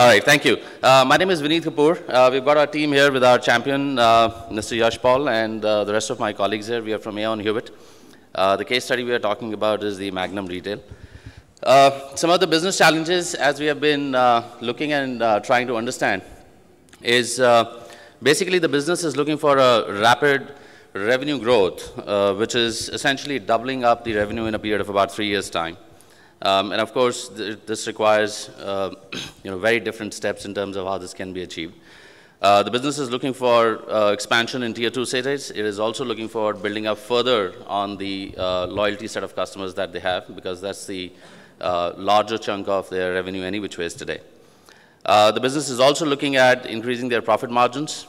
All right, thank you. My name is Vineet Kapoor. We've got our team here with our champion, Mr. Yash Paul, and the rest of my colleagues here. We are from AON Hewitt. The case study we are talking about is the Magnum Retail. Some of the business challenges, as we have been looking and trying to understand, is basically the business is looking for a rapid revenue growth, which is essentially doubling up the revenue in a period of about 3 years' time. And of course, this requires very different steps in terms of how this can be achieved. The business is looking for expansion in Tier 2 cities. It is also looking for building up further on the loyalty set of customers that they have, because that's the larger chunk of their revenue any which ways today. The business is also looking at increasing their profit margins,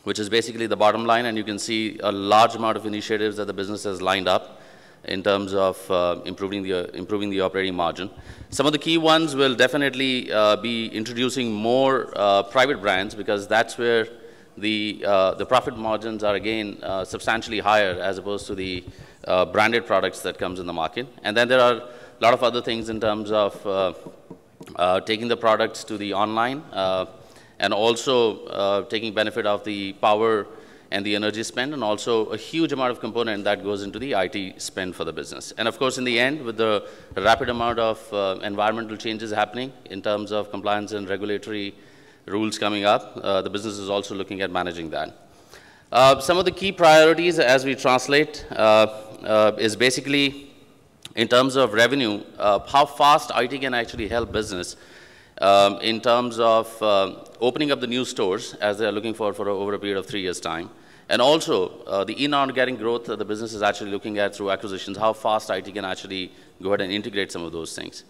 which is basically the bottom line, and you can see a large amount of initiatives that the business has lined up in terms of improving the operating margin. Some of the key ones will definitely be introducing more private brands, because that's where the profit margins are again substantially higher as opposed to the branded products that comes in the market. And then there are a lot of other things in terms of taking the products to the online and also taking benefit of the power and the energy spend, and also a huge amount of component that goes into the IT spend for the business. And of course, in the end, with the rapid amount of environmental changes happening in terms of compliance and regulatory rules coming up, the business is also looking at managing that. Some of the key priorities as we translate is basically in terms of revenue, how fast IT can actually help business in terms of opening up the new stores as they are looking for over a period of 3 years' time. And also the inorganic growth that the business is actually looking at through acquisitions, how fast IT can actually go ahead and integrate some of those things.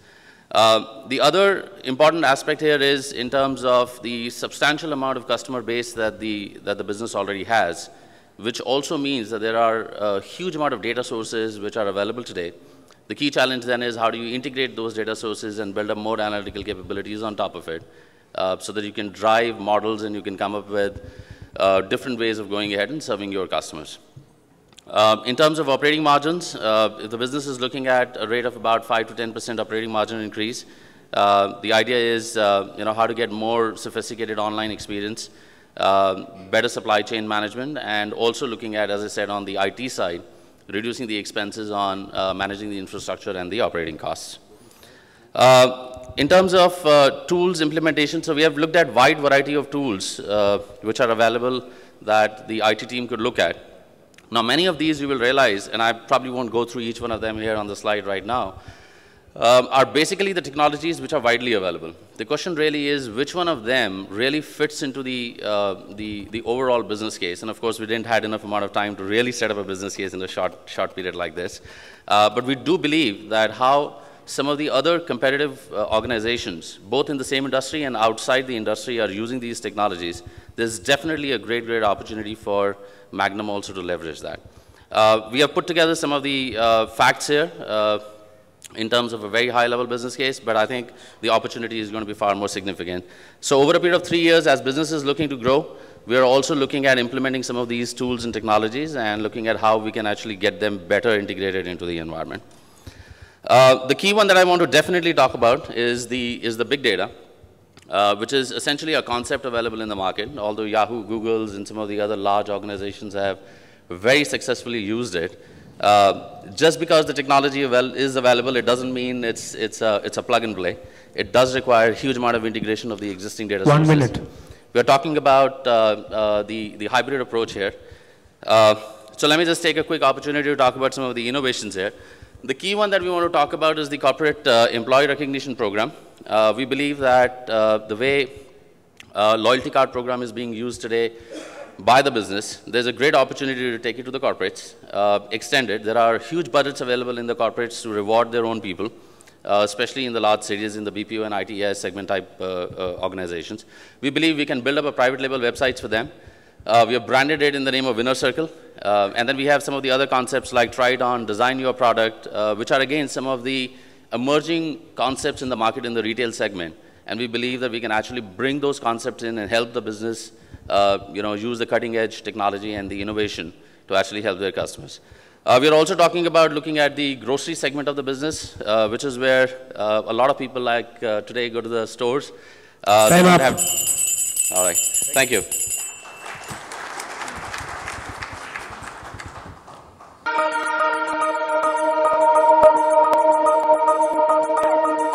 The other important aspect here is in terms of the substantial amount of customer base that the business already has, which also means that there are a huge amount of data sources which are available today. The key challenge then is how do you integrate those data sources and build up more analytical capabilities on top of it, so that you can drive models and you can come up with different ways of going ahead and serving your customers. In terms of operating margins, if the business is looking at a rate of about 5 to 10% operating margin increase, the idea is how to get more sophisticated online experience, better supply chain management, and also looking at, as I said, on the IT side, reducing the expenses on managing the infrastructure and the operating costs. In terms of tools implementation, so we have looked at a wide variety of tools which are available that the IT team could look at. Now, many of these you will realize, and I probably won't go through each one of them here on the slide right now, are basically the technologies which are widely available. The question really is which one of them really fits into the overall business case. And of course, we didn't have enough amount of time to really set up a business case in a short period like this. But we do believe that how some of the other competitive organizations, both in the same industry and outside the industry, are using these technologies, there's definitely a great opportunity for Magnum also to leverage that. We have put together some of the facts here in terms of a very high-level business case, but I think the opportunity is going to be far more significant. So over a period of 3 years, as business is looking to grow, we are also looking at implementing some of these tools and technologies and looking at how we can actually get them better integrated into the environment. The key one that I want to definitely talk about is the big data, which is essentially a concept available in the market, although Yahoo, Google's, and some of the other large organizations have very successfully used it. Just because the technology is available, it doesn't mean it's a plug and play. It does require a huge amount of integration of the existing data sources. 1 minute. We're talking about the hybrid approach here. So let me just take a quick opportunity to talk about some of the innovations here. The key one that we want to talk about is the corporate employee recognition program. We believe that the way loyalty card program is being used today by the business, there's a great opportunity to take it to the corporates, extend it. There are huge budgets available in the corporates to reward their own people, especially in the large cities, in the BPO and ITES segment type organizations. We believe we can build up a private label websites for them. We have branded it in the name of Winner Circle. And then we have some of the other concepts like try it on, design your product, which are again some of the emerging concepts in the market in the retail segment. And we believe that we can actually bring those concepts in and help the business use the cutting edge technology and the innovation to actually help their customers. We are also talking about looking at the grocery segment of the business, which is where a lot of people like today go to the stores. Time up. All right. Thank you.